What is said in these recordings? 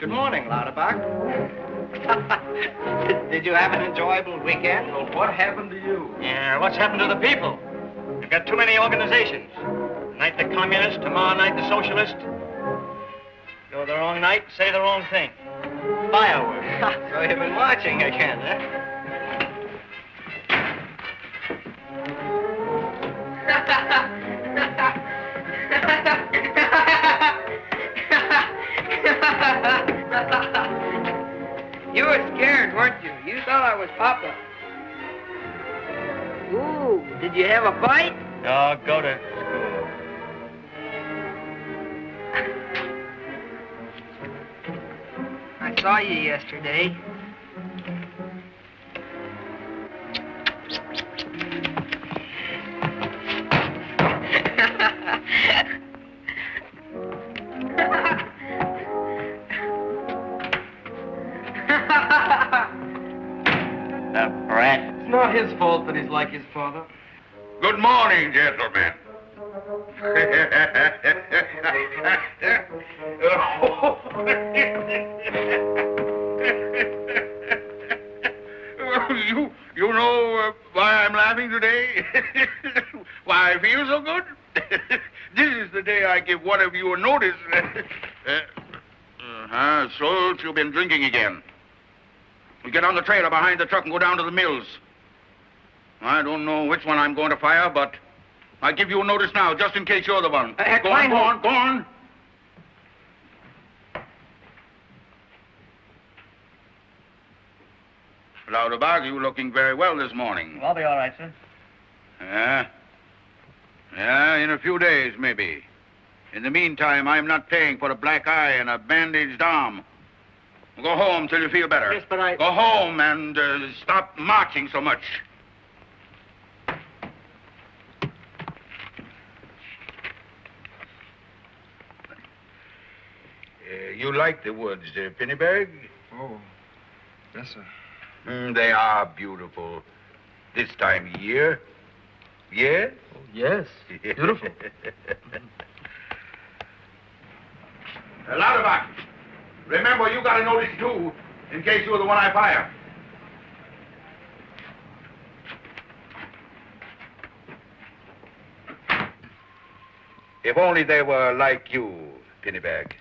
Good morning, Lauterbach. Did you have an enjoyable weekend? Well, what happened to you? Yeah, what's happened to the people? You've got too many organizations. Tonight the communist, tomorrow night the socialist. Go the wrong night, say the wrong thing. Fireworks. So you've been watching again, huh? You were scared, weren't you? You thought I was Papa. Ooh, did you have a fight? Oh, go to school. I saw you yesterday. The brat. It's not his fault that he's like his father. Good morning, gentlemen. You know why I'm laughing today? Why I feel so good? This is the day I give one of you a notice. So you've been drinking again. You get on the trailer behind the truck and go down to the mills. I don't know which one I'm going to fire, but I give you a notice now, just in case you're the one. Go on. Lauterbach, you looking very well this morning. I'll be all right, sir. Yeah, in a few days, maybe. In the meantime, I'm not paying for a black eye and a bandaged arm. Go home till you feel better. Yes, but I... Go home and stop marching so much. You like the woods, Pennyberg? Oh, yes, sir. They are beautiful this time of year. Yes? Oh, yes, beautiful. Lauterbach, remember you got a notice too, in case you're the one I fire. If only they were like you, Pennyberg.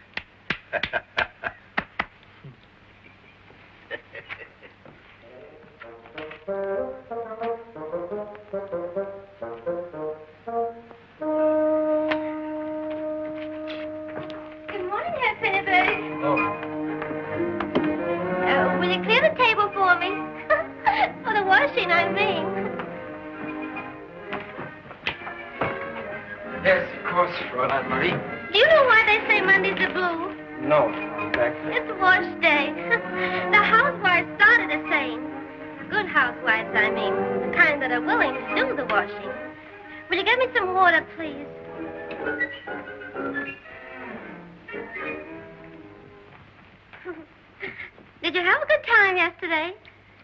Will you clear the table for me? For the washing, I mean. Yes, of course, Aunt Marie. Do you know why they say Mondays are blue? No, exactly. It's wash day. The housewives started the same. Good housewives, I mean. The kind that are willing to do the washing. Will you get me some water, please? Did you have a good time yesterday?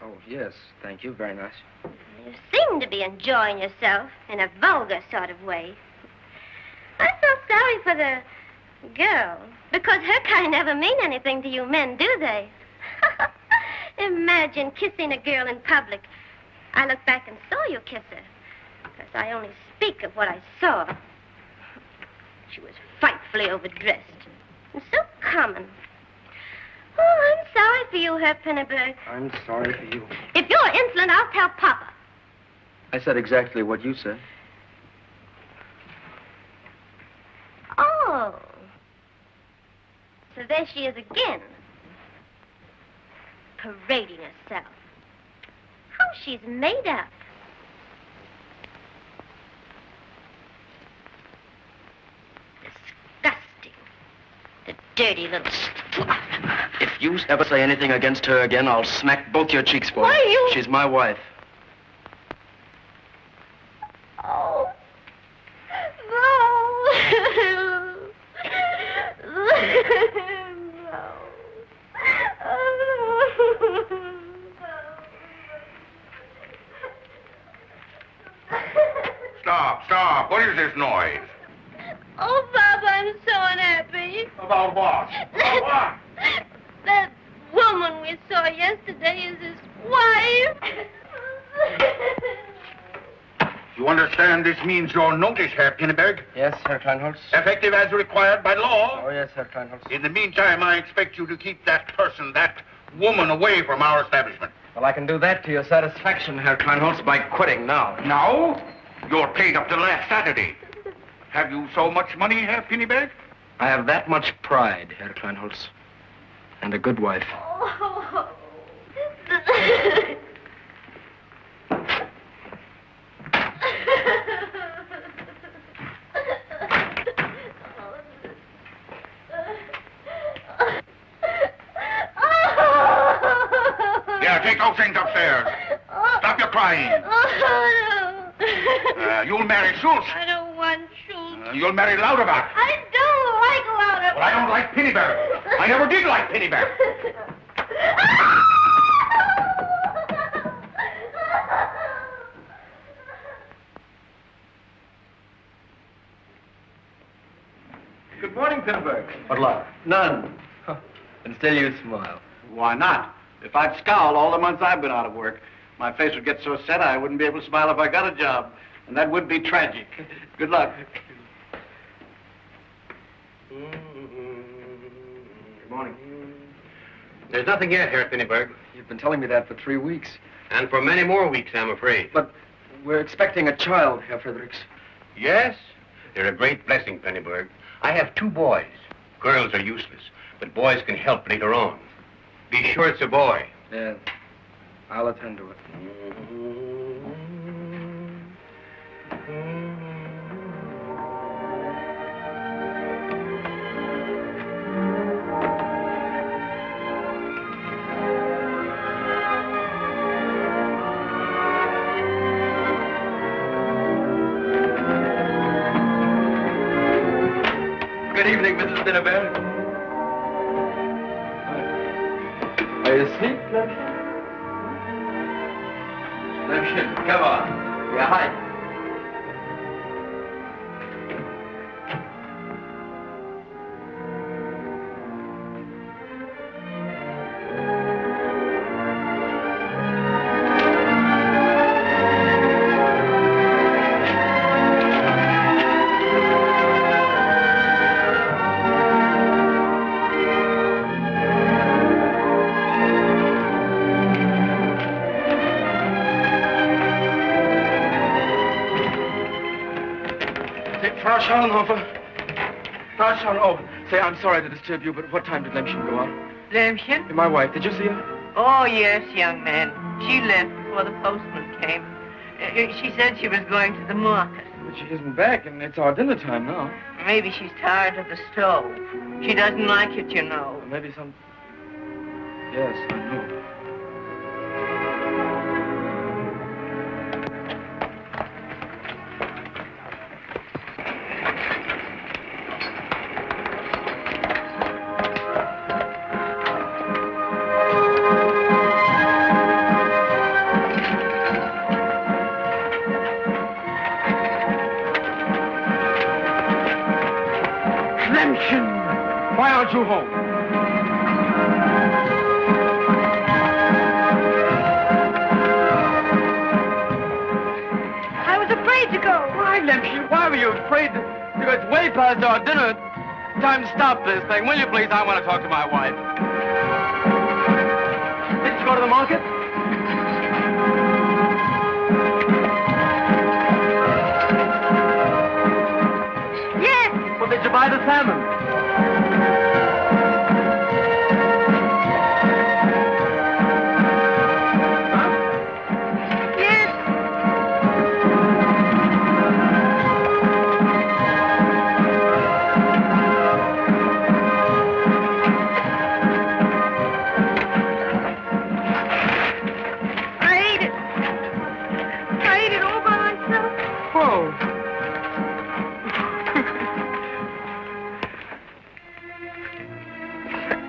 Oh, yes, thank you, very nice. You seem to be enjoying yourself in a vulgar sort of way. I feel sorry for the girl, because her kind never mean anything to you men, do they? Imagine kissing a girl in public. I looked back and saw you kiss her, because I only speak of what I saw. She was frightfully overdressed and so common. Oh, I'm sorry for you, Herr Penneberg. I'm sorry for you. If you're insolent, I'll tell Papa. I said exactly what you said. Oh. So there she is again. Parading herself. How she's made up. Disgusting. The dirty little slut. If you ever say anything against her again, I'll smack both your cheeks for Why, it. you... She's my wife. Oh. No. Stop. What is this noise? Oh, Papa, I'm so unhappy. About what? About what? That woman we saw yesterday is his wife. You understand this means your notice, Herr Pinneberg? Yes, Herr Kleinholz. Effective as required by law. Oh, yes, Herr Kleinholz. In the meantime, I expect you to keep that person, that woman, away from our establishment. Well, I can do that to your satisfaction, Herr Kleinholz, by quitting now. Now? You're paid up to last Saturday. Have you so much money, Herr Pinneberg? I have that much pride, Herr Kleinholz. And a good wife. Oh. Yeah, take those things upstairs. Stop your crying. You'll marry Schultz. I don't want Schultz. You'll marry Lauterbach. I don't like Lauterbach. Well, I don't like Pinneberg. I never did like Pinneberg. Good morning, Pinneberg. What luck? None. And still you smile. Why not? If I'd scowled all the months I've been out of work, my face would get so set I wouldn't be able to smile if I got a job. And that would be tragic. Good luck. Good morning. There's nothing yet, Herr Pinneberg. You've been telling me that for 3 weeks. And for many more weeks, I'm afraid. But we're expecting a child, Herr Fredericks. Yes? They're a great blessing, Pinneberg. I have 2 boys. Girls are useless, but boys can help later on. Be sure it's a boy. Yeah. I'll attend to it. Good evening, Mrs. Pinneberg. Are you asleep, Lämmchen? Lämmchen, come on. Yeah, hi. Frau Schauenhofer. Say, I'm sorry to disturb you, but what time did Lämmchen go out? Lämmchen? My wife, did you see her? Oh, yes, young man. She left before the postman came. She said she was going to the market. But she isn't back, and it's our dinner time now. Maybe she's tired of the stove. She doesn't like it, you know. Maybe some... Yes, I know. Why aren't you home? I was afraid to go. Why, Lämmchen? Why were you afraid? It's way past our dinner. Time to stop this thing, will you, please? I want to talk to my wife. Did you go to the market? Yes. Well, did you buy the salmon?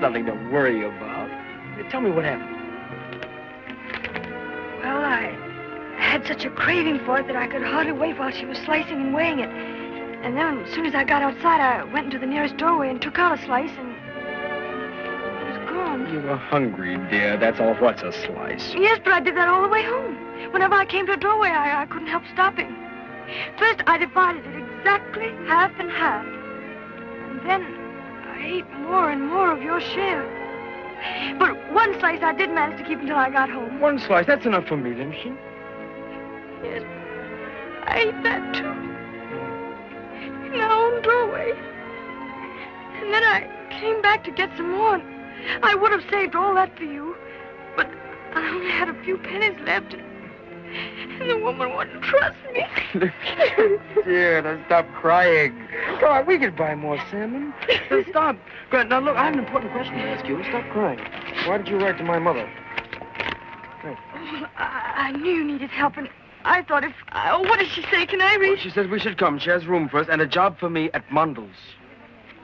Nothing to worry about. Tell me what happened. Well, I had such a craving for it that I could hardly wait while she was slicing and weighing it. And then, as soon as I got outside, I went into the nearest doorway and took out a slice, and it was gone. You were hungry, dear. That's all. What's a slice? Yes, but I did that all the way home. Whenever I came to a doorway, I couldn't help stopping. First, I divided it exactly half and half. And then I ate more and more of your share. But one slice I did manage to keep until I got home. One slice. That's enough for me, Lämmchen. Yes, I ate that too. In our own doorway. And then I came back to get some more. I would have saved all that for you. But I only had a few pennies left. And the woman wouldn't trust me. Dear, now stop crying. Come on, we can buy more salmon. Now stop. Now, look, I have an important question to ask you. Stop crying. Why did you write to my mother? Well, I knew you needed help, and I thought if... what did she say? Can I read? Well, she says we should come. She has room for us and a job for me at Mundel's.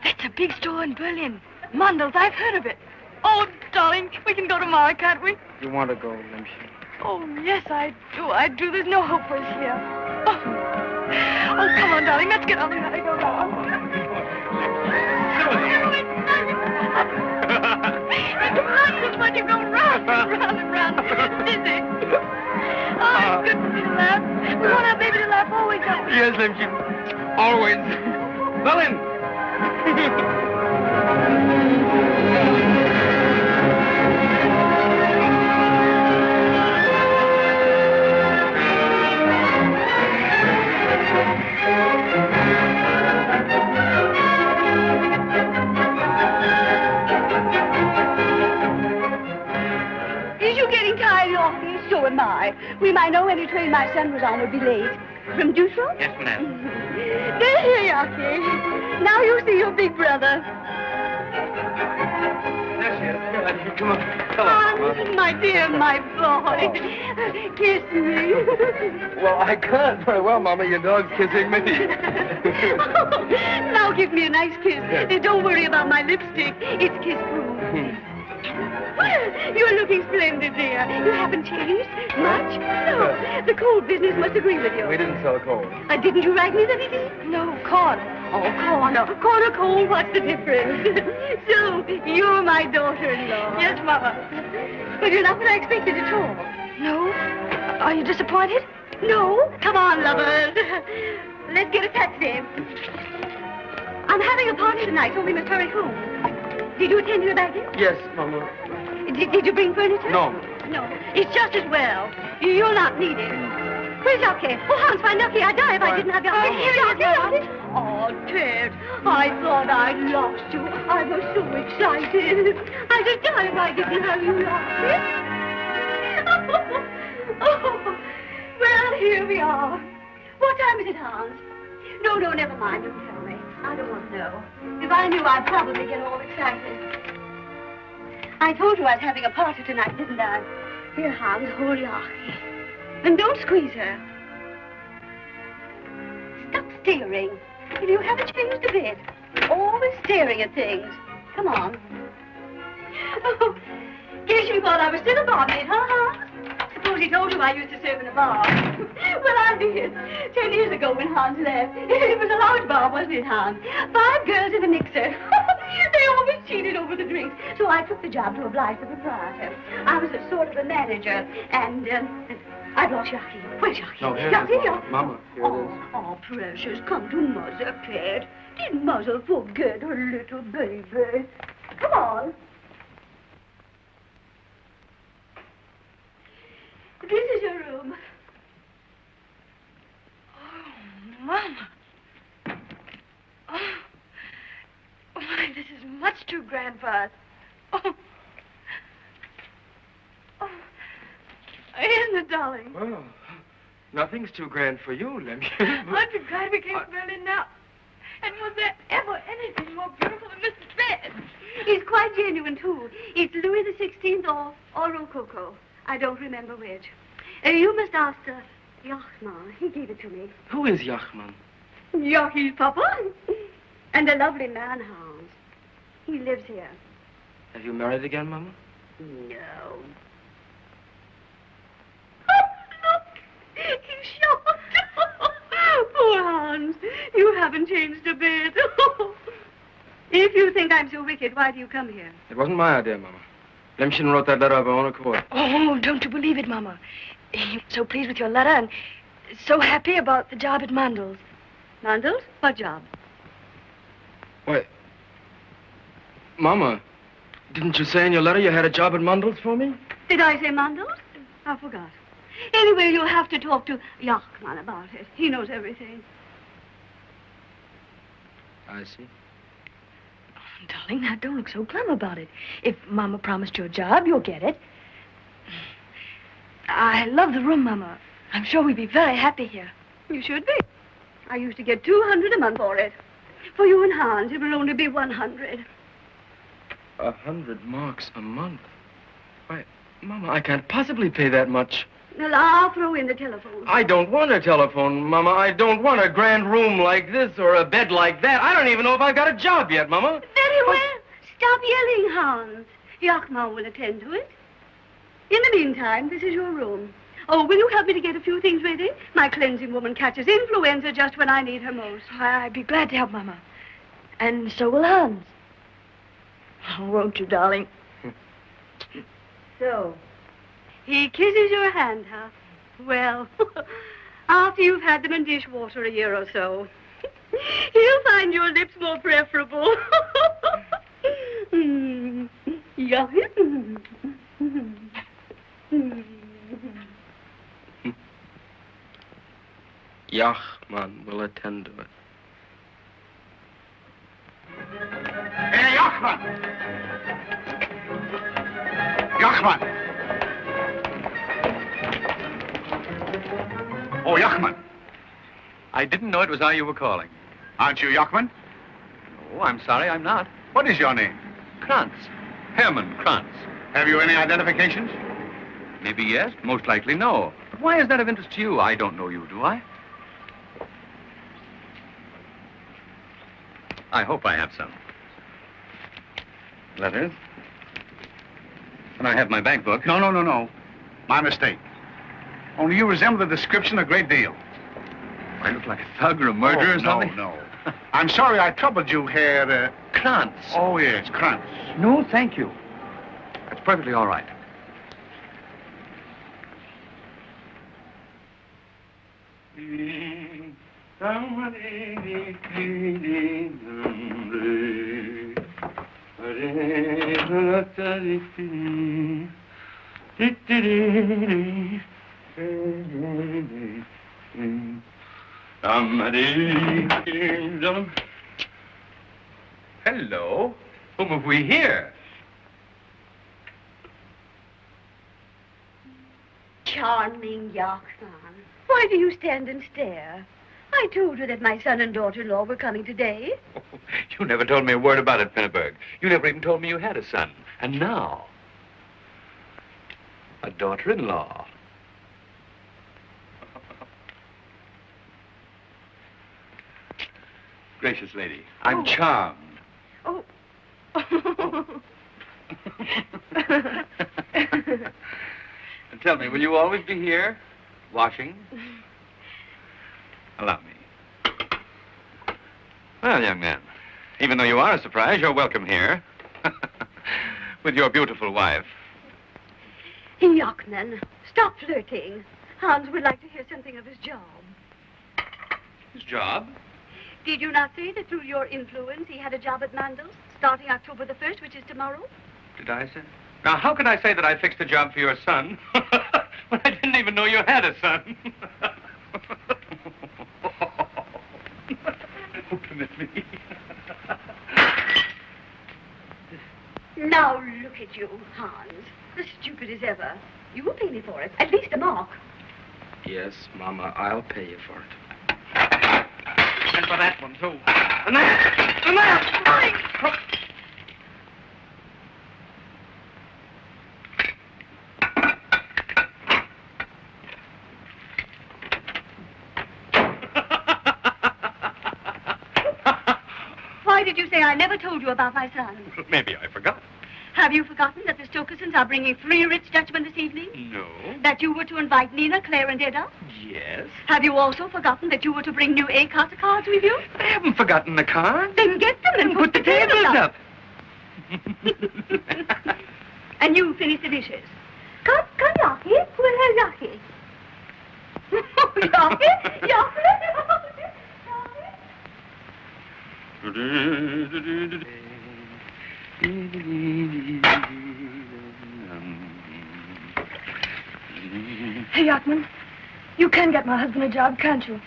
That's a big store in Berlin. Mundel's, I've heard of it. Oh, darling, we can go tomorrow, can't we? You want to go, Lämmchen? Oh, yes, I do. I do. There's no hope for us here. Oh, come on, darling. Let's get on and go now. It's when you go round and round and round. Dizzy. Oh, it's good for me to laugh. We want our baby to laugh always, don't we? Yes, Lämmchen. Always. Berlin. Is you getting tired, Yorkie? So am I. We might know any train my son was on would be late. From Dusseldorf? Yes, ma'am. There, here, Yorkie. Now you see your big brother. Come on. My dear, my boy. Kiss me. Well, I can't very well, Mama. Your dog's kissing me. Now give me a nice kiss. Don't worry about my lipstick. It's kiss-proof. You're looking splendid, dear. You haven't changed much? No. The coal business must agree with you. We didn't sell coal. Didn't you write me that it is? No, corn. Oh, corn or coal, what's the difference? So, you're my daughter-in-law. Yes, Mama. But you're not what I expected at all. No? Are you disappointed? No? Come on, lovers. Let's get a taxi. I'm having a party tonight, so we must hurry home. Did you attend to your baggage? Yes, Mama. Did you bring furniture? No. No. It's just as well. You'll not need it. Where's Yockey? Oh, Hans, my Nucky, I'd die if I didn't have Yockey. Here, Yockey. Oh, Ted, I thought I'd lost you. I was so excited. I'd have died if I didn't have you, Yockey. Oh, well, here we are. What time is it, Hans? No, never mind. Don't tell me. I don't want to know. If I knew, I'd probably get all excited. I told you I was having a party tonight, didn't I? Here, Hans, hold Yockey. And don't squeeze her. Stop staring. If you haven't changed a bit. Always staring at things. Come on. Oh, guess you thought I was still a barmaid, huh? Suppose he told you I used to serve in a bar. Well, I did. 10 years ago when Hans left. It was a large bar, wasn't it, Hans? 5 girls and a mixer. They always cheated over the drinks. So I took the job to oblige the proprietor. I was a sort of a manager, and I've lost Yockey. Where's Yockey? No, here Yockey, it is, Yockey. Mama. Here it is. Oh, precious, come to Mother, Ted. Did Mother forget her little baby? Come on. This is your room. Oh, Mama. Oh, why, this is much too grand for us. Oh. Isn't it, darling? Well, nothing's too grand for you, Lämmchen. Aren't you glad we came to Berlin now? And was there ever anything more beautiful than this bed? It's quite genuine, too. It's Louis the 16th or Rococo. I don't remember which. You must ask Jochman. He gave it to me. Who is Jochman? Yockey's papa. And a lovely man, Hans. He lives here. Have you married again, Mama? No. Oh, look. He's shocked. Poor Hans. You haven't changed a bit. If you think I'm so wicked, why do you come here? It wasn't my idea, Mama. Lämmchen wrote that letter of her own accord. Oh, don't you believe it, Mama. He was so pleased with your letter and so happy about the job at Mandel's. Mandel's? What job? Why, Mama, didn't you say in your letter you had a job at Mandel's for me? Did I say Mandel's? I forgot. Anyway, you'll have to talk to Yachman about it. He knows everything. I see. Darling, now don't look so glum about it. If Mama promised you a job, you'll get it. I love the room, Mama. I'm sure we'd be very happy here. You should be. I used to get 200 a month for it. For you and Hans, it will only be 100. 100 marks a month? Why, Mama, I can't possibly pay that much. Well, I'll throw in the telephone. I don't want a telephone, Mama. I don't want a grand room like this or a bed like that. I don't even know if I've got a job yet, Mama. Very well. Stop yelling, Hans. Yachman will attend to it. In the meantime, this is your room. Oh, will you help me to get a few things ready? My cleansing woman catches influenza just when I need her most. I'd be glad to help, Mama. And so will Hans. Oh, won't you, darling? So, he kisses your hand, huh? Well, after you've had them in dishwater a year or so, he'll find your lips more preferable. Yeah. Yachman will attend to it. Hey, Yachman! Yachman! Oh, Yachman. I didn't know it was I you were calling. Aren't you Yachman? Oh, I'm sorry, I'm not. What is your name? Krantz. Hermann Krantz. Have you any identifications? Maybe yes, most likely no. But why is that of interest to you? I don't know you, do I? I hope I have some. Letters. And I have my bank book. No. My mistake. Only you resemble the description a great deal. I look like a thug or a murderer or something? No. I'm sorry I troubled you, Herr... Krantz. Oh, yes, Krantz. No, thank you. That's perfectly all right. Hello. Whom have we here? Charming Yachman. Why do you stand and stare? I told you that my son and daughter-in-law were coming today. Oh, you never told me a word about it, Penneberg. You never even told me you had a son. And now, a daughter-in-law. Gracious lady, I'm charmed. Oh. And tell me, will you always be here, washing? Allow me. Well, young man, even though you are a surprise, you're welcome here. With your beautiful wife. Yachman, stop flirting. Hans would like to hear something of his job. His job? Did you not say that through your influence he had a job at Mandel's, starting October the 1st, which is tomorrow? Did I say? Now, how can I say that I fixed a job for your son when I didn't even know you had a son? Oh, permit me. Now look at you, Hans. As stupid as ever. You will pay me for it. At least a mark. Yes, Mama, I'll pay you for it. And for that one, too. And that! And that! Why did you say I never told you about my son? Maybe I forgot. Have you forgotten that the Stokersons are bringing 3 Ritz Dutchmen this evening? No. That you were to invite Nina, Claire, and Edda? Yes. Have you also forgotten that you were to bring new A-cards with you? I haven't forgotten the card. Then get them and put the tables up. And you finish the dishes. Come, Yaki. Where's Yaki? Yaki? Hey, Yachman, you can get my husband a job, can't you?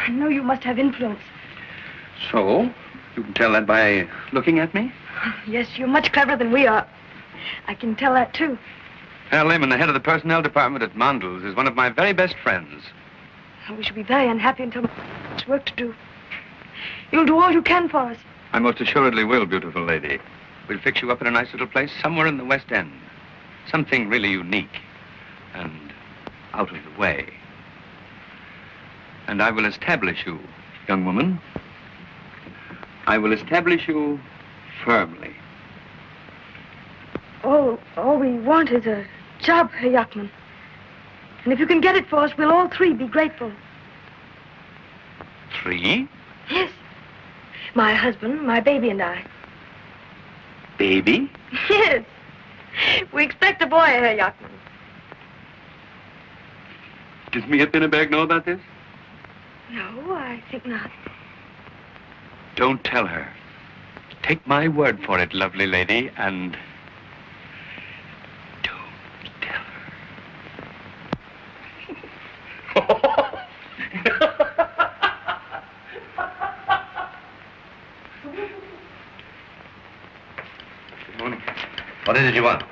I know you must have influence. So? You can tell that by looking at me? Yes, you're much cleverer than we are. I can tell that, too. Herr Lehman, the head of the personnel department at Mondle's, is one of my very best friends. We shall be very unhappy until there's work to do. You'll do all you can for us. I most assuredly will, beautiful lady. We'll fix you up in a nice little place somewhere in the West End. Something really unique and out of the way. And I will establish you, young woman. I will establish you firmly. All we want is a job, Herr Yachman. And if you can get it for us, we'll all three be grateful. 3? Yes. My husband, my baby, and I. Baby? Yes. We expect a boy, Herr Yachman. Does Mia Pinneberg know about this? No, I think not. Don't tell her. Take my word for it, lovely lady, and don't tell her. Good morning. What is it you want?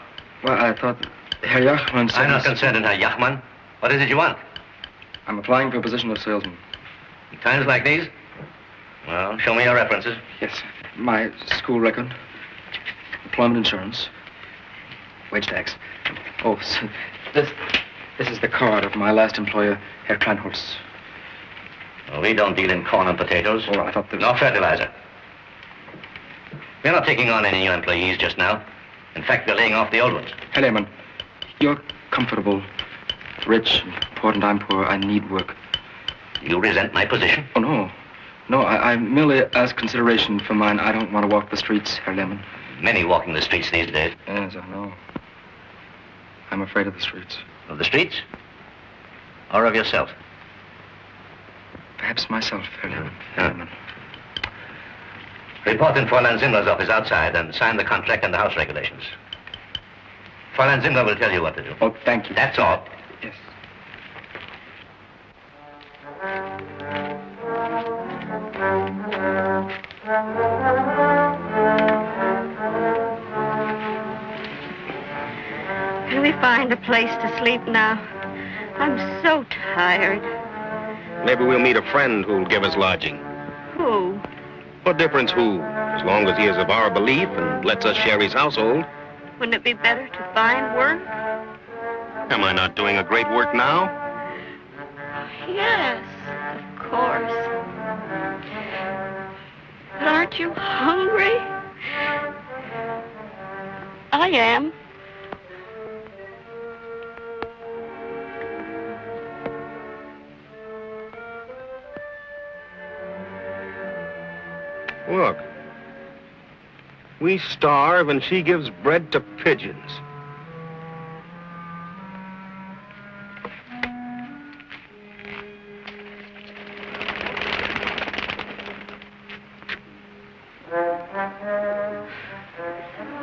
Well, I thought Herr Yachman said... I'm not concerned in Herr Yachman. What is it you want? I'm applying for a position of salesman. In times like these? Well, show me your references. Yes. My school record, employment insurance, wage tax. Oh, so this is the card of my last employer, Herr Kleinholz. Well, we don't deal in corn and potatoes. Oh, I thought there was... No fertilizer. We're not taking on any new employees just now. In fact, we're laying off the old ones. Herr Lehman, you're comfortable, rich, important. I'm poor. I need work. You resent my position? Oh, no. No, I merely ask consideration for mine. I don't want to walk the streets, Herr Lehman. Many walking the streets these days. Yes, I know. I'm afraid of the streets. Of the streets? Or of yourself? Perhaps myself, Herr Lehman. Lehman. Report in Fräulein Zimmer's office outside and sign the contract and the house regulations. Fräulein Zimmer will tell you what to do. Oh, thank you. That's all. Yes. Can we find a place to sleep now? I'm so tired. Maybe we'll meet a friend who'll give us lodging. Who? What difference who? As long as he is of our belief and lets us share his household. Wouldn't it be better to find work? Am I not doing a great work now? Yes, of course. But aren't you hungry? I am. Look. We starve and she gives bread to pigeons.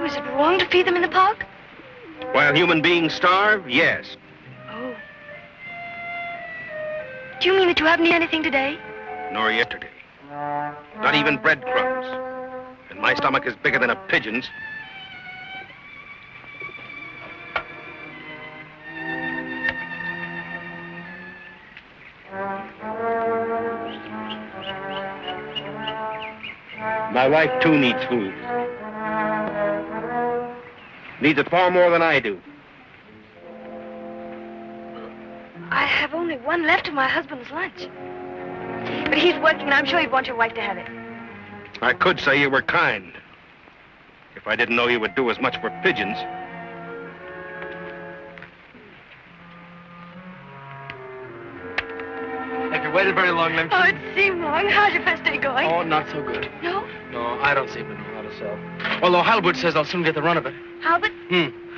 Is it wrong to feed them in the park? While human beings starve, yes. Oh. Do you mean that you haven't eaten anything today? Nor yesterday. Not even breadcrumbs. And my stomach is bigger than a pigeon's. My wife, too, needs food. Needs it far more than I do. I have only one left of my husband's lunch. But he's working, and I'm sure he'd want your wife to have it. I could say you were kind. If I didn't know you would do as much for pigeons. Have you waited very long, Lämmchen? Oh, it seemed long. How's your first day going? Oh, not so good. No? No, I don't seem to know how to sell. Although Halbert says I'll soon get the run of it. Halbert?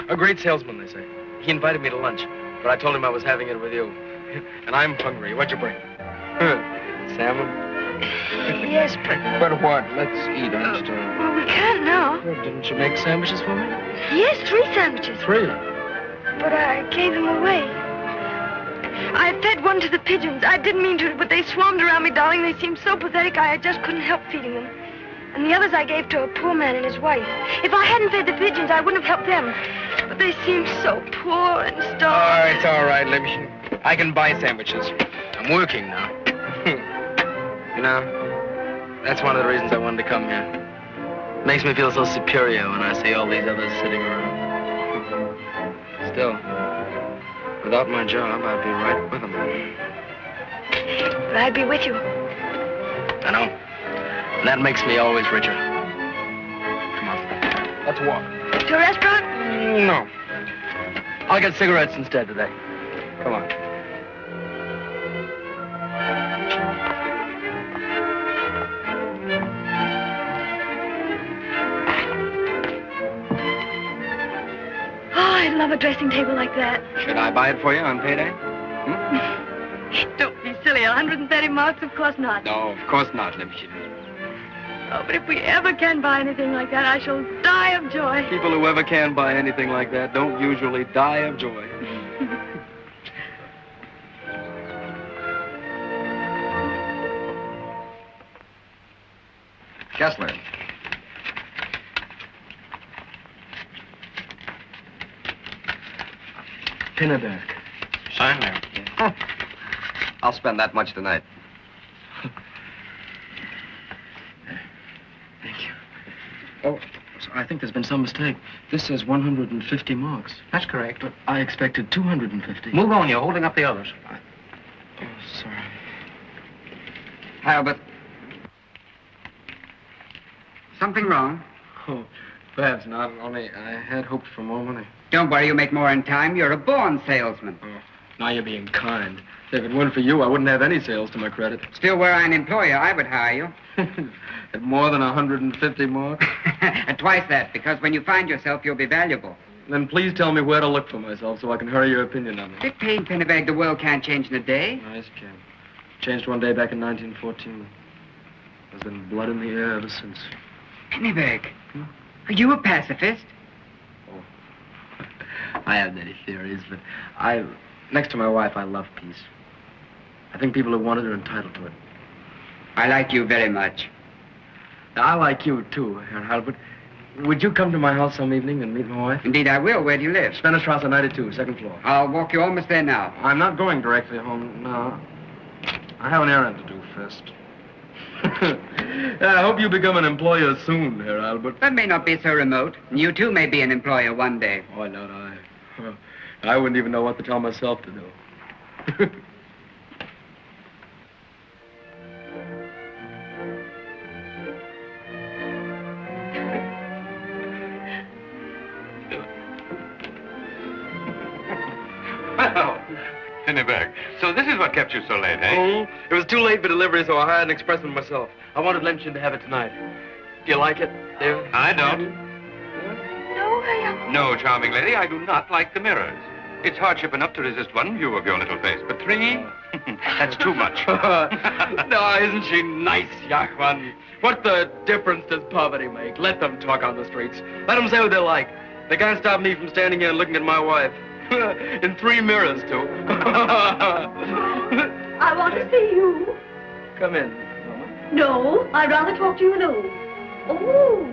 A great salesman, they say. He invited me to lunch, but I told him I was having it with you. And I'm hungry. What'd you bring? Salmon? Yes, but... But what? Let's eat, I'm starving. Well, we can't now. Well, didn't you make sandwiches for me? Yes, 3 sandwiches. 3? But I gave them away. I fed one to the pigeons. I didn't mean to, but they swarmed around me, darling. They seemed so pathetic, I just couldn't help feeding them. And the others I gave to a poor man and his wife. If I hadn't fed the pigeons, I wouldn't have helped them. But they seemed so poor and starved. Oh, it's all right, Lämmchen. I can buy sandwiches. I'm working now. You know, that's one of the reasons I wanted to come here. It makes me feel so superior when I see all these others sitting around. Still, without my job, I'd be right with them. But I'd be with you. I know. And that makes me always richer. Come on, let's walk. To a restaurant? No. I'll get cigarettes instead today. Come on. I'd love a dressing table like that. Should I buy it for you on payday? Don't be silly. 130 marks? Of course not. No, of course not, Lämmchen. Oh, but if we ever can buy anything like that, I shall die of joy. People who ever can buy anything like that don't usually die of joy. Kessler. Pinneberg. Sign there. Yeah. I'll spend that much tonight. Thank you. Oh, I think there's been some mistake. This says 150 marks. That's correct. But I expected 250. Move on, you're holding up the others. Oh, sorry. Albert. Something wrong? Oh, perhaps not. Only I had hoped for more money. Don't worry, you make more in time. You're a born salesman. Oh, now you're being kind. If it weren't for you, I wouldn't have any sales to my credit. Still, were I an employer, I would hire you. At more than 150 marks? At twice that, because when you find yourself, you'll be valuable. Then please tell me where to look for myself so I can hurry your opinion on me. 15, Pinneberg, the world can't change in a day. Nice, Ken. Changed one day back in 1914. There's been blood in the air ever since. Pinneberg, are you a pacifist? Oh, I haven't any theories, but next to my wife, I love peace. I think people who want it are entitled to it. I like you very much. I like you, too, Herr Halbert. Would you come to my house some evening and meet my wife? Indeed, I will. Where do you live? Spanish-Strasse 92, second floor. I'll walk you almost there now. I'm not going directly home, no. I have an errand to do first. I hope you become an employer soon, Herr Albert. That may not be so remote. You, too, may be an employer one day. Why not I? I wouldn't even know what to tell myself to do. Well, Pinneberg, so this is what kept you so late, eh? Oh, it was too late for delivery, so I hired an expressman myself. I wanted Lämmchen to have it tonight. Do you like it, dear? I don't. No, I don't. No, charming lady, I do not like the mirrors. It's hardship enough to resist one view of your little face, but 3? That's too much. No, isn't she nice, Yachwan? What the difference does poverty make? Let them talk on the streets. Let them say what they like. They can't stop me from standing here and looking at my wife. In 3 mirrors, too. I want to see you. Come in, Mama. No, I'd rather talk to you alone. Oh,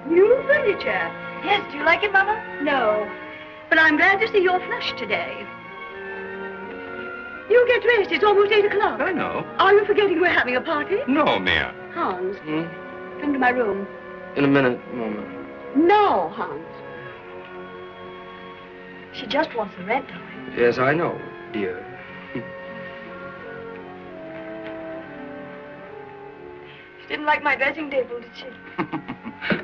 new furniture. Yes, do you like it, Mama? No, but I'm glad to see you're flushed today. You get dressed. It's almost 8 o'clock. I know. Are you forgetting we're having a party? No, Mia. Hans, come to my room. In a minute, Mama. No, Hans. She just wants the rent, darling. Yes, I know, dear. She didn't like my dressing table, did she?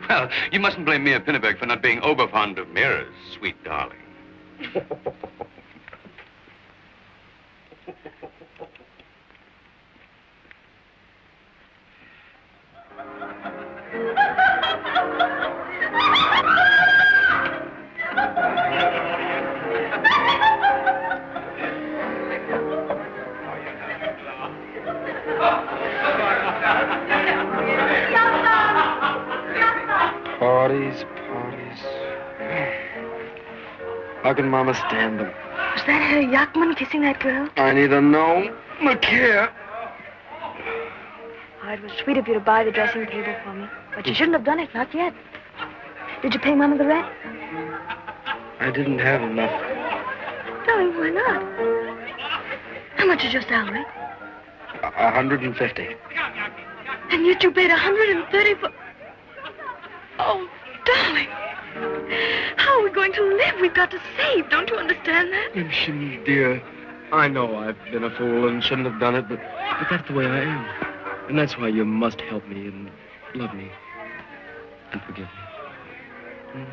Well, you mustn't blame Mia Pinneberg for not being overfond of mirrors, sweet darling. Parties. How can Mama stand them? Was that Herr Jachmann kissing that girl? I neither know nor care. Oh, it was sweet of you to buy the dressing table for me. But you shouldn't have done it, not yet. Did you pay Mama the rent? I didn't have enough. Darling, why not? How much is your salary? 150. And yet you paid 130 for... Oh, darling. How are we going to live? We've got to save. Don't you understand that? Lämmchen, dear, I know I've been a fool and shouldn't have done it, but that's the way I am. And that's why you must help me and love me and forgive me.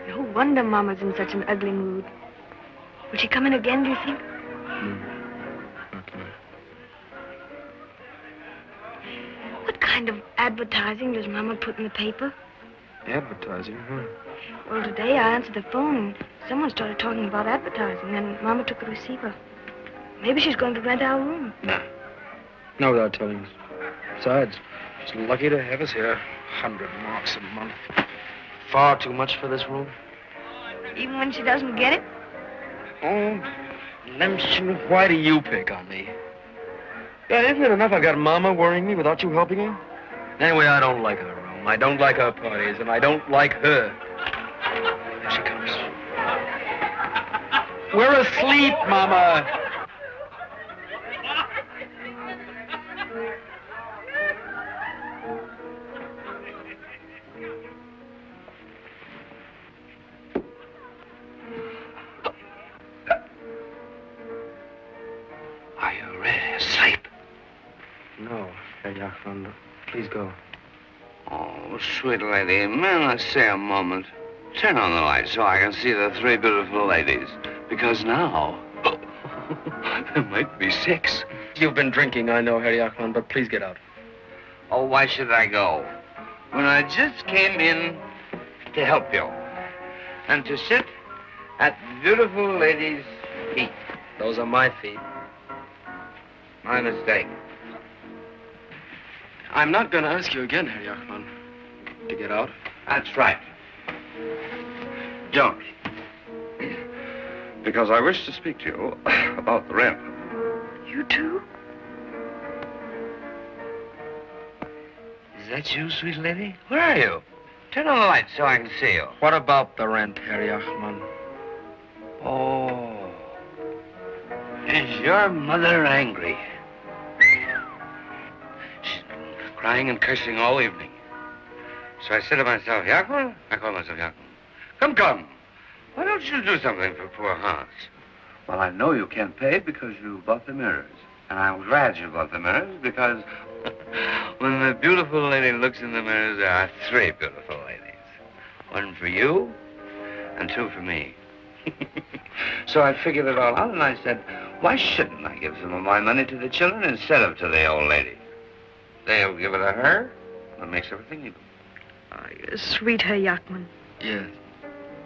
No wonder Mama's in such an ugly mood. Will she come in again, do you think? Not tonight. What kind of advertising does Mama put in the paper? Advertising, huh? Well, today I answered the phone and someone started talking about advertising, and Mama took the receiver. Maybe she's going to rent our room. No, without telling us. Besides, she's lucky to have us here. 100 marks a month. Far too much for this room. Even when she doesn't get it? Oh, Lämmchen, why do you pick on me? Isn't it enough I got Mama worrying me without you helping her? Anyway, I don't like her room. I don't like her parties, and I don't like her. Here she comes. We're asleep, Mama. Are you really asleep? No, Herr Jachmann, please go. Oh, sweet lady, may I stay a moment? Turn on the light so I can see the three beautiful ladies. Because now, there might be 6. You've been drinking, I know, Herr Jachmann, but please get out. Oh, why should I go? When I just came in to help you. And to sit at the beautiful lady's feet. Those are my feet. My mistake. I'm not going to ask you again, Herr Jachmann, to get out. That's right. Don't. Because I wish to speak to you about the rent. You too? Is that you, sweet lady? Where are you? Turn on the light so I can see you. What about the rent, Herr Jachmann? Oh. Is your mother angry? She's been crying and cursing all evening. So I said to myself, Jachmann? I call myself Jachmann. Come. Why don't you do something for poor Hans? Well, I know you can't pay because you bought the mirrors. And I'm glad you bought the mirrors because when the beautiful lady looks in the mirrors, there are 3 beautiful ladies. 1 for you and 2 for me. So I figured it all out and I said, why shouldn't I give some of my money to the children instead of to the old lady? They'll give it to her. That makes everything even. Oh, you're sweet, Herr Jachmann. Yeah,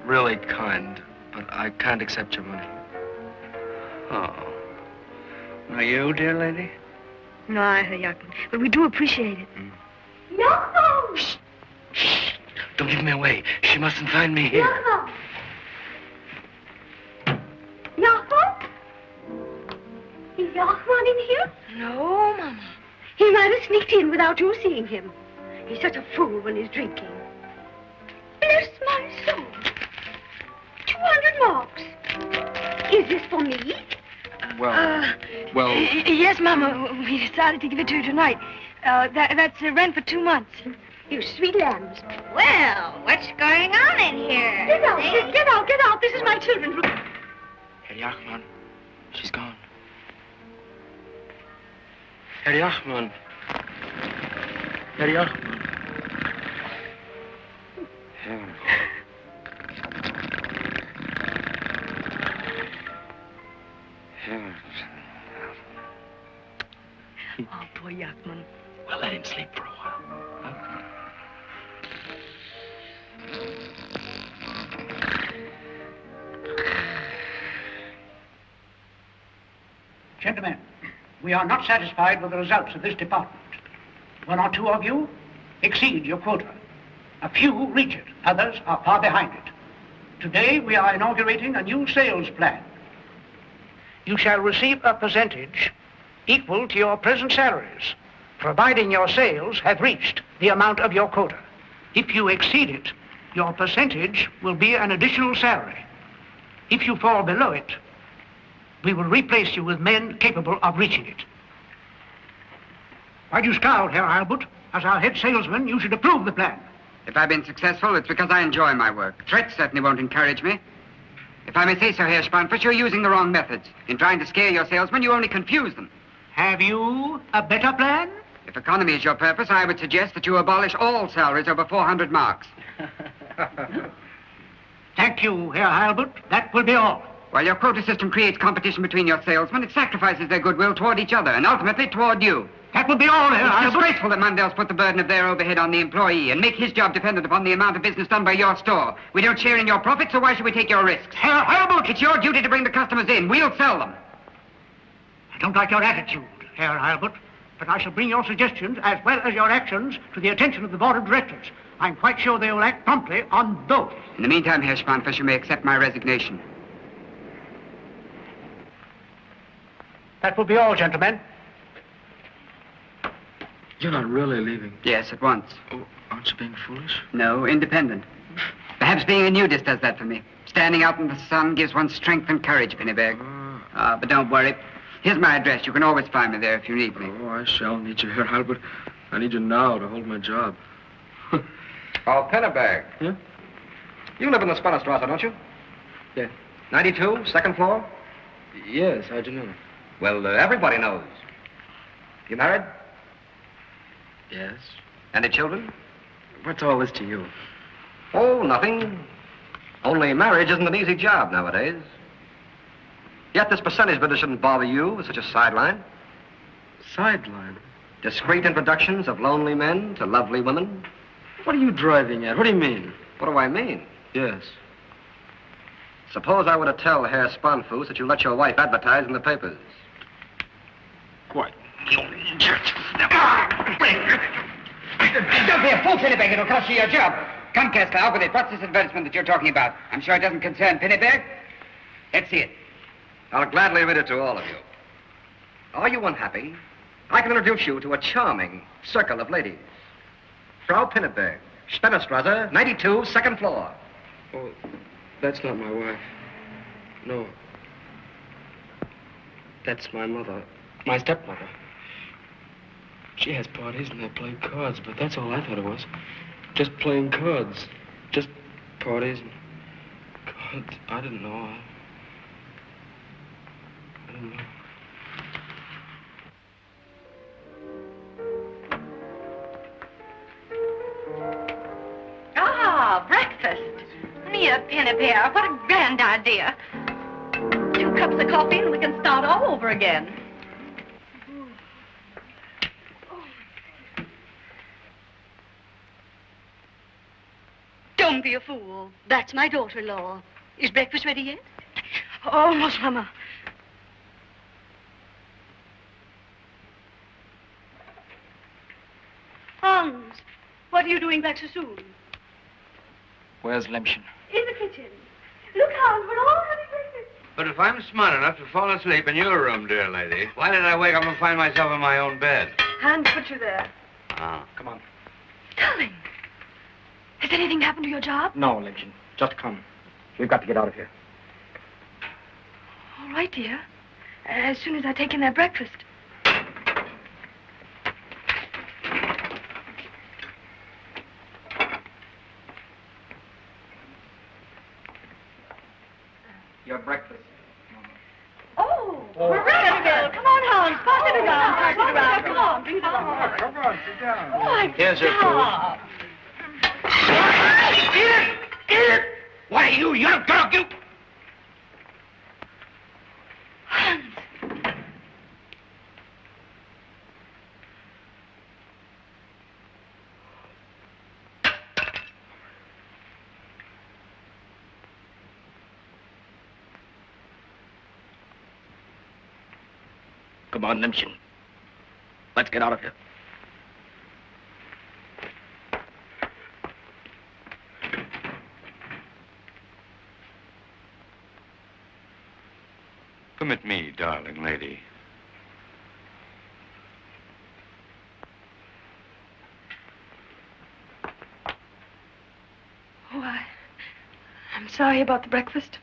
really kind, but I can't accept your money. Oh. Now you, dear lady? No, Herr Jachmann, but we do appreciate it. No! Shh! Don't give me away. She mustn't find me here. No! Jakob? Is Jakob in here? No, Mama. He might have sneaked in without you seeing him. He's such a fool when he's drinking. Bless my soul. 200 marks. Is this for me? Well... Yes, Mama. We decided to give it to you tonight. That's rent for 2 months. You sweet lambs. Well, what's going on in here? Get out, get out. This is my children's room. Herr Jachmann, she's gone. Herr Jachmann. Herr Jachmann. Oh, poor Jachmann. Well, let him sleep for a while. Huh? Gentlemen, we are not satisfied with the results of this department. One or two of you exceed your quota. A few reach it, others are far behind it. Today, we are inaugurating a new sales plan. You shall receive a percentage equal to your present salaries, providing your sales have reached the amount of your quota. If you exceed it, your percentage will be an additional salary. If you fall below it, we will replace you with men capable of reaching it. Why do you scowl, Herr Albert? As our head salesman, you should approve the plan. If I've been successful, it's because I enjoy my work. Threats certainly won't encourage me. If I may say so, Herr Spanfish, you're using the wrong methods. In trying to scare your salesmen, you only confuse them. Have you a better plan? If economy is your purpose, I would suggest that you abolish all salaries over 400 marks. Thank you, Herr Albert. That will be all. While your quota system creates competition between your salesmen, it sacrifices their goodwill toward each other and ultimately toward you. That will be all, Herr Albert. It's disgraceful that Mundell's put the burden of their overhead on the employee and make his job dependent upon the amount of business done by your store. We don't share in your profits, so why should we take your risks? Herr Albert! It's your duty to bring the customers in. We'll sell them. I don't like your attitude, Herr Albert, but I shall bring your suggestions as well as your actions to the attention of the board of directors. I'm quite sure they will act promptly on both. In the meantime, Herr Spanfish, you may accept my resignation. That will be all, gentlemen. You're not really leaving? Yes, at once. Oh, aren't you being foolish? No, independent. Perhaps being a nudist does that for me. Standing out in the sun gives one strength and courage, Pennyberg. But don't worry. Here's my address. You can always find me there if you need me. Oh, I shall need you here, Albert. I need you now to hold my job. Oh, Pennyberg. Yeah? You live in the Spannerstrasse, don't you? Yeah. 92, second floor? Yes, how'd you know? Well, everybody knows. You married? Yes. Any children? What's all this to you? Oh, nothing. Only marriage isn't an easy job nowadays. Yet this percentage bidder shouldn't bother you with such a sideline. Sideline? Discreet introductions of lonely men to lovely women. What are you driving at? What do you mean? What do I mean? Yes. Suppose I were to tell Herr Spanfuss that you let your wife advertise in the papers. What? Don't be a fool, Pennyberg. It'll cost you your job. Come, Kessler, out with it. What's this advertisement that you're talking about? I'm sure it doesn't concern Pennyberg. Let's see it. I'll gladly read it to all of you. Are you unhappy? I can introduce you to a charming circle of ladies. Frau Pinneberg, Spennerstrasse, 92, second floor. Oh, that's not my wife. No. That's my mother. My stepmother. She has parties and they play cards, but that's all I thought it was. Just playing cards. Just parties and cards. I didn't know. I didn't know. Ah, breakfast. Mia Pennybear, what a grand idea. 2 cups of coffee and we can start all over again. Don't be a fool. That's my daughter-in-law. Is breakfast ready yet? Almost, Mama. Hans, what are you doing back so soon? Where's Lämmchen? In the kitchen. Look, Hans, we're all having breakfast. But if I'm smart enough to fall asleep in your room, dear lady, why did I wake up and find myself in my own bed? Hans put you there. Ah, come on. Darling, has anything happened to your job? No, Lämmchen. Just come. We've got to get out of here. All right, dear. As soon as I take in their breakfast. Your breakfast. Oh, Miranda, come on, Hans, pass it around, Come on, bring it along. Come on, sit down. Oh, Here's your food. Eat it! Why, you young dog, you... Hans. Come on, Lämmchen. Let's get out of here. Permit me, darling lady. Oh, I'm sorry about the breakfast.